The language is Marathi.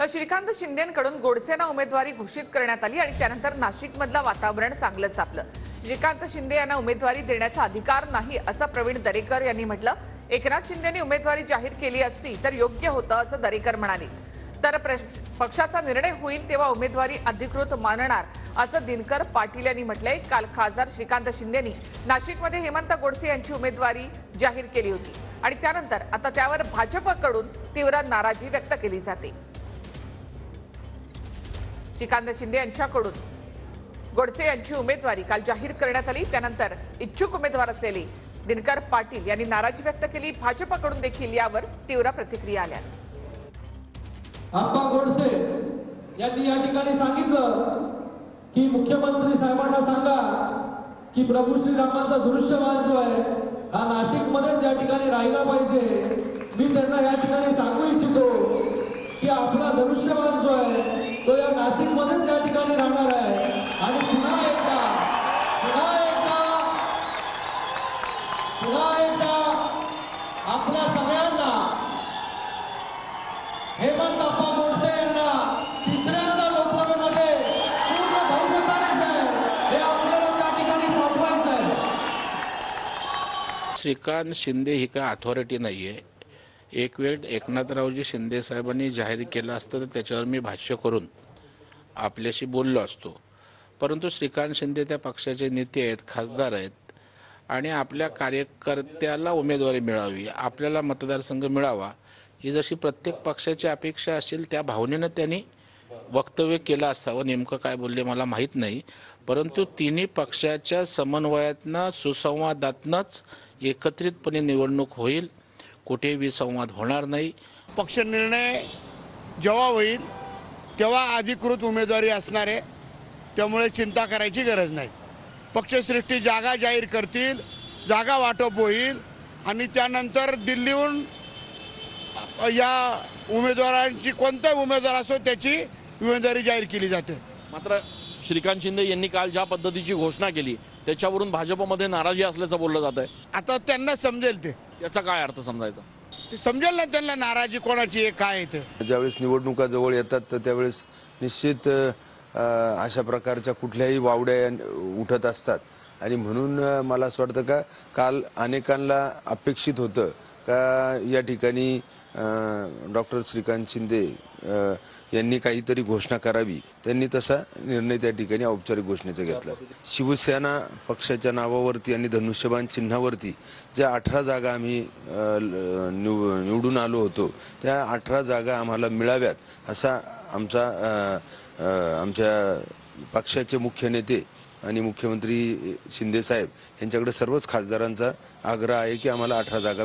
तर श्रीकांत शिंदेंकडून गोडसेंना उमेदवारी घोषित करण्यात आली आणि त्यानंतर नाशिकमधलं वातावरण चांगलं सापलं। श्रीकांत शिंदे यांना उमेदवारी देण्याचा अधिकार नाही असं प्रवीण दरेकर यांनी म्हटलं। एकनाथ शिंदेंनी उमेदवारी जाहीर केली असती तर योग्य होतं असं दरेकर म्हणाले। तर पक्षाचा निर्णय होईल तेव्हा उमेदवारी अधिकृत मानणार असं दिनकर पाटील यांनी म्हटलंय। काल खासदार श्रीकांत शिंदेंनी नाशिकमध्ये हेमंत गोडसे यांची उमेदवारी जाहीर केली होती आणि त्यानंतर आता त्यावर भाजपकडून तीव्र नाराजी व्यक्त केली जाते। श्रीकांत शिंदे यांच्याकडून गोडसे यांची उमेदवारी काल जाहीर करण्यात आली। त्यानंतर इच्छुक उमेदवार असलेले दिनकर पाटील यांनी नाराजी व्यक्त केली। भाजपकडून देखील यावर तीव्र प्रतिक्रिया आल्या। आप्पा गोडसे यांनी या ठिकाणी सांगितलं की मुख्यमंत्री साहेबांना सांगा की प्रभू श्रीरामांचा दृश्यमान जो आहे हा नाशिकमध्येच या ठिकाणी राहिला पाहिजे। मी त्यांना या ठिकाणी सांगू इच्छितो की आपला दृश्यमान जो आहे तो या नाशिकमध्येच या ठिकाणी राहणार आहे आणि पुन्हा एकदा आपल्या सगळ्यांना हेमंत आप्पा गोडसे यांना तिसऱ्यांदा लोकसभेमध्ये पूर्ण बहुमताने हे आपल्याला त्या ठिकाणी पाठवायचं आहे। श्रीकांत शिंदे ही काय अथॉरिटी नाहीये। एक वेळ एकनाथरावजी शिंदे साहेबांनी जाहीर केलं असतं तर त्याच्यावर मी भाष्य करून आपल्याशी बोललो असतो, परंतु श्रीकांत शिंदे त्या पक्षाचे नेते आहेत, खासदार आहेत आणि आपल्या कार्यकर्त्याला उमेदवारी मिळावी, आपल्याला मतदारसंघ मिळावा ही जशी प्रत्येक पक्षाची अपेक्षा असेल त्या भावनेनं त्यांनी वक्तव्य केलं असावं। नेमकं काय बोलले मला माहीत नाही, परंतु तिन्ही पक्षाच्या समन्वयातनं सुसंवादातनंच एकत्रितपणे निवडणूक होईल, कुठे विसंवाद होणार नाही। पक्ष निर्णय जेव्हा होईल तेव्हा अधिकृत उमेदवारी असणार आहे, त्यामुळे चिंता करायची गरज नाही। पक्षश्रेष्ठी जागा जाहीर करतील, जागा वाटप होईल आणि त्यानंतर दिल्लीहून या उमेदवारांची कोणताही उमेदवार असो त्याची उमेदवारी जाहीर केली जाते। मात्र श्रीकांत शिंदे यांनी काल ज्या पद्धतीची घोषणा केली त्याच्यावरून भाजपमध्ये नाराजी असल्याचं बोललं जात आहे। आता त्यांना समजेल ते, याचा काय अर्थ समजायचा? ते समजेल ना त्यांना नाराजी कोणाची आहे काय आहे। ज्यावेळेस निवडणुका जवळ येतात तर त्यावेळेस निश्चित अशा प्रकारच्या कुठल्याही वावड्या उठत असतात आणि म्हणून मला असं वाटतं का काल अनेकांना अपेक्षित होतं का या ठिकाणी डॉक्टर श्रीकांत शिंदे यांनी काहीतरी घोषणा करावी, त्यांनी तसा निर्णय त्या ठिकाणी औपचारिक घोषणेचा घेतला। शिवसेना पक्षाच्या नावावरती आणि धनुष्यबाण चिन्हावरती ज्या 18 जागा आम्ही निवडून आलो होतो त्या 18 जागा आम्हाला मिळाव्यात असा आमच्या पक्षाचे मुख्य नेते आणि मुख्यमंत्री शिंदे साहेब यांच्याकडे सर्वच खासदारांचा आग्रह आहे की आम्हाला 18 जागा